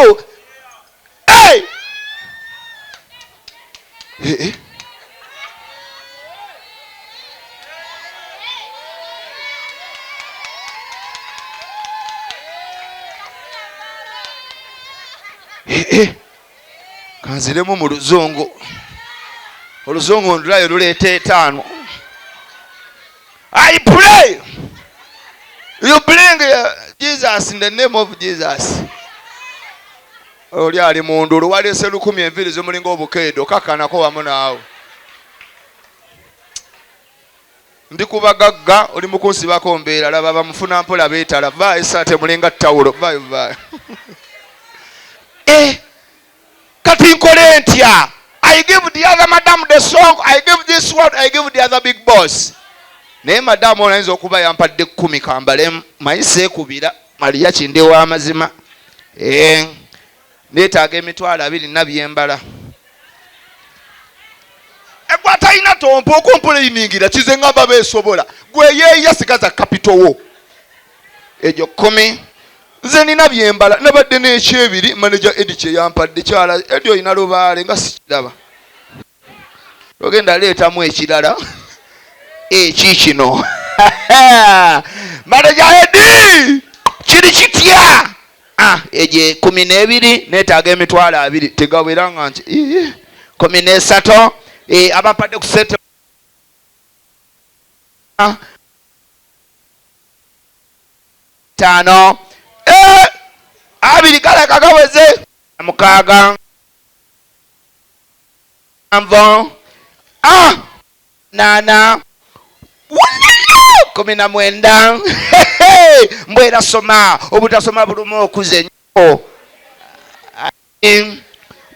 you. Hey! Kanziremu mu luzungu. Oluzungu ndulayo luleeta 5. I pray you bring Jesus in the name of Jesus. Oli ali mundulu walese 12 zomulinga obukeedo kakanako wamu naawe. Ndi kubagagga oli mukunsibako mbeera laba bamufuna mpola beetala vaayo saate mulinga ttawulo vaayo. Kati nkole ntya? I give the other madam the song, I give this one, I give the other big boss. Naye madamu onayinza okuba yampadde 10 kambale mayise ekubira Mariach ndi w'amazima. Neetaaga emitwalo 2 nabyembala. Egwata ina tompo okumpuliningira kize ngamba beesobola. Gwe yeeya sigaza kapito wo. Ejo 10 nze nina byembala nabadde n'ekyebiri manager Ediche yampadde kyala edio ina lubaale nga sikiraba. Ogenda leetamu ekirala. Kikino. Manager Edi kiri kitya? Eje 12 neetaaga emitwalo 2 tegawera nga nti 13 abampadde ku sente 5 2 kale kagaweze 6 8 19 mbwera soma obutasoma bulumu okuze nnyo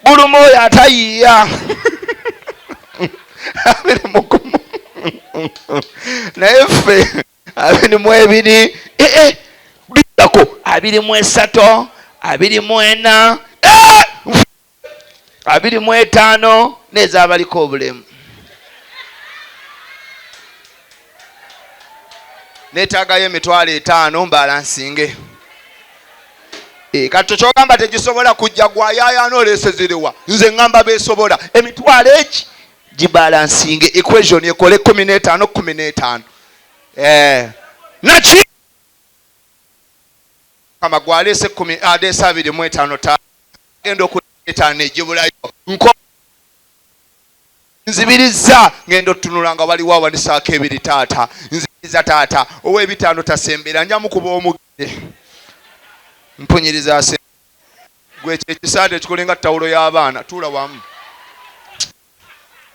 bulumu oyo atayiiya naye ffe 22 bidako 23 24 25 n'ez'abaliko obulemu. Neetaagayo emitwalo 5 mbala nsinge. Kati kyogamba tegisobola kujja gwayaaya n'olesezeriwa. Nze ngamba beesobola. Emitwalo eki gibala nsinge. Equation ekole 15 15. Naki? Kama gwalese 10 adesa 25 genda okuleeta negibulayo. Nzibiriza ngendo tunulanga waliwo awanisaako 2 taata. Nzibiriza taata ow'ebitaano tasembera njamu kuba omugire. Mpunyiriza ase. Gwe ekisaade kikolenga ttawulo y'abaana tuula wamu.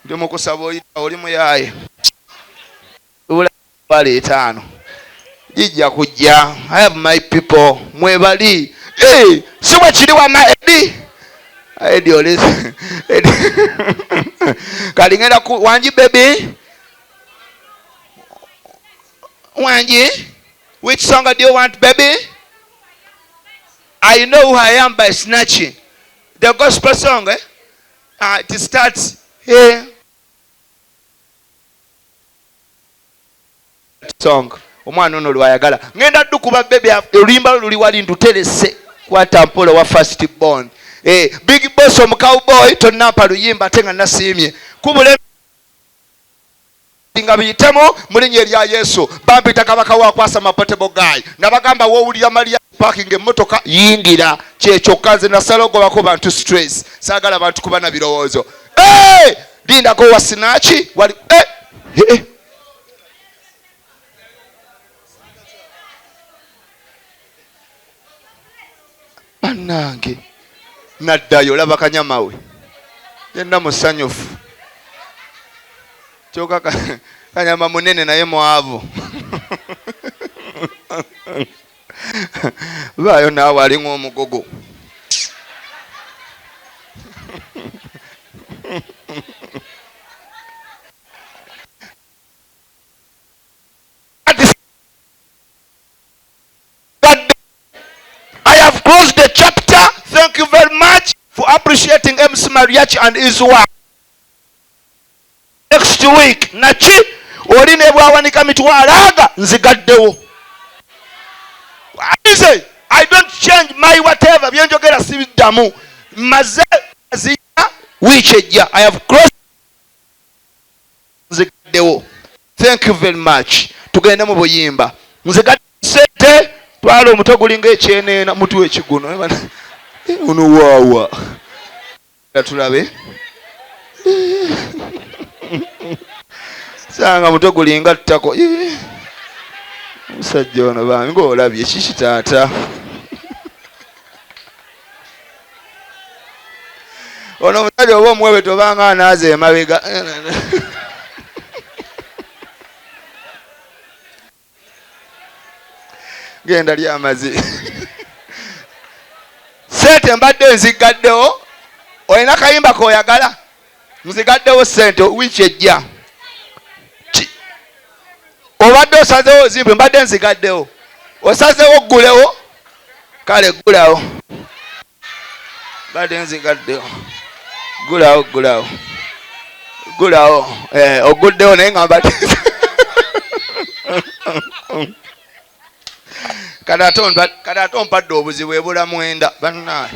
Ndi mukusaba oyita oli muyaye. Ubula bale 5. Jijja kujja. I have my people. Mwebali. Siwe kiri wama Edi. Edi olese. Edi. Kalingenda ku Wanji baby. Wanji, which song do you want, baby? I know who I am by snatching. The gospel song, it starts here. Song. Omwana ono lwayagala. Ngenda dukuba baby olimba luli wali nduterese kwata mpolo wa first born. Big boss omu cowboy tonampa luyimba tenga nasimye. Kubule nga biyitemu mulinnya erya Yesu bampita kabaka wakwasa mapotable guy nabagamba wowulira Mariach parking emmotoka yingira kyekyo nze nasalogobako bantu stress saagala bantu kuba na birowoozo. Lindako wasinaaki wali bannange naddayo laba kanyamawe yenna musanyufu kyoka kanyama munene naye mwavu. Baayo naawe ali ng'omugogo. I have closed the chapter. Thank you very much for appreciating MC Mariach and his work. Next week naki oli ne bwawanika mitwalo aga nzigaddewo. I don't change my whatever byenjogera sibidda. kuddamu maze azija wiiki ejja. I have crossed nzigaddewo. Thank you very much. Tugende mu buyimba. Nzigadde sente twala omuto gulinga ekyeneena mutu ekiguno ono waawa tulabe sanga muto gulinga ttako musajja ono bambi ng'olabye kiki taata ono omusajja oba omuwebe tobanga anaaza emabega genda lyamazi sente mbadde nzigaddewo. Olina kayimba k'oyagala? Nzigaddewo sente wiiki ejja. Obadde osazeewo zimpe mbadde nzigaddewo. Osazeewo ggulewo? Kale ggulawo. Mbadde nzigaddewo. Ggulawo. Oguddewo naye nga mbadde kati ompadde obuzibu ebula mwenda bannaye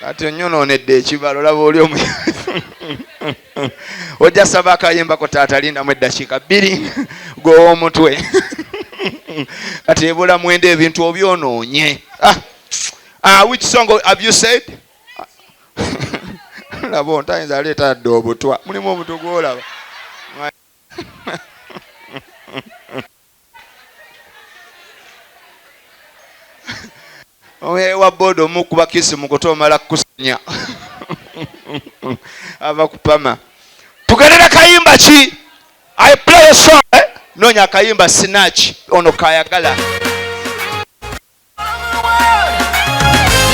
kati onnyonoonedde ekibalo laba oli omu ojja saba akayimbako taata lindamu eddakiika 2 gw'ow'omutwe kati ebula mwenda ebintu obyonoonye. Which song have you said? Laba ontayinza aleeta adde obutwa mulimu omutwe gw'olaba wa bodo omukuba kisi mukutomala kusenya ava kupama. Tugerera kayimba ki? I play a song nonya kayimba Sinach ono kayagala.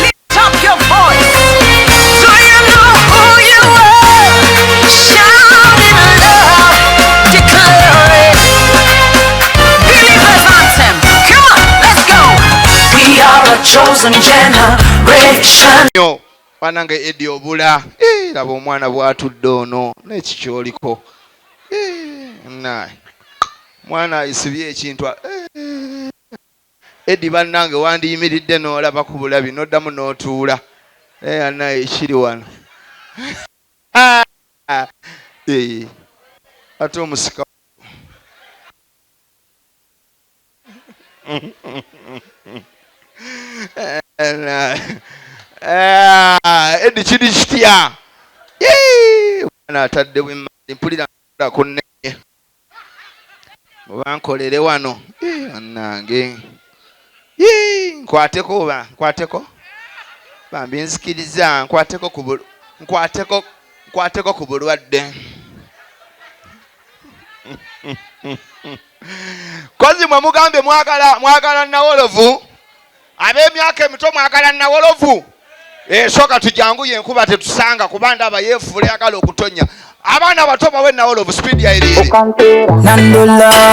Lift up your voice. Do you know who you are? Shout in love, declare it. Believer's anthem. Come on, let's go. We are a chosen generation. Yo, wanange Edi obula. Laba omwana bw'atudde ono n'ekikyoliko. Naye mwana ayisibye ekintu. Edi bannange wandiyimiridde n'olaba ku bulabi n'oddamu n'otuula. Naye ekiri wano. Ate omusika. Edi kiri kitya? Mwana ataddewo emmaali mpulira kunneye. Oba nkolere wano. Annange. Nkwateko. Bambi nzikiriza nkwateko ku bulwadde. Kozi mwe mugambe mwagala Nawolovu. Ab'emyaka emito mwagala Nawolovu. Soka tujanguye enkuba tetusanga kuba ndaba yeefuula ayagala okutonya. Abaana abato bawe Nawolovu speed ya eriri.